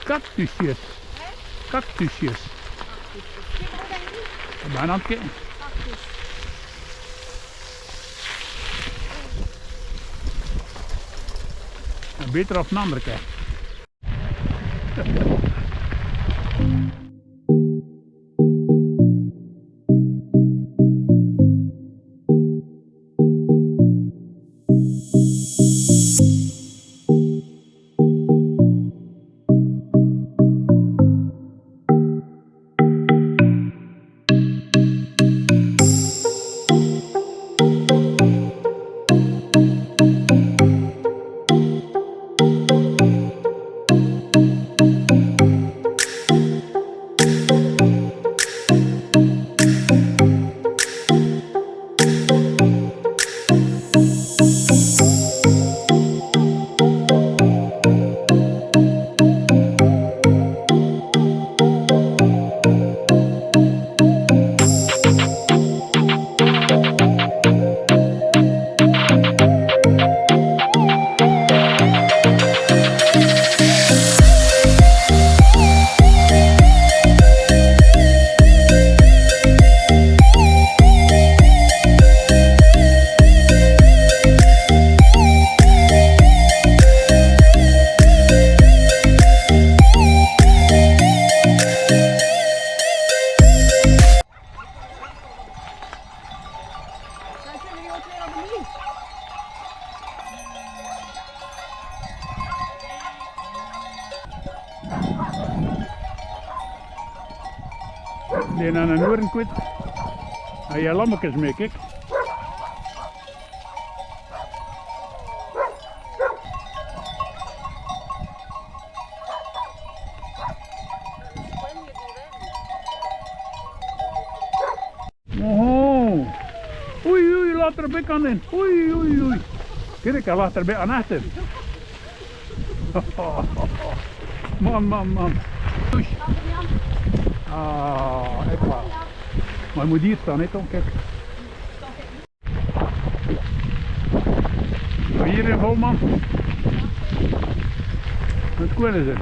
Cactusjes. Cactusjes. Ik ben aan het kijken. Beter op een andere kant. Die aan een oren kwijt. En je lammetjes mee, kijk. Oh, oei oei, laat er een bek aan in. Oei oei oei. Kijk, hij laat er een bek aan achter. Man. Oei. Ah, echt waar. Maar je moet hier staan, hè Tom, kijk. Hier in vol man. Het kunnen ze.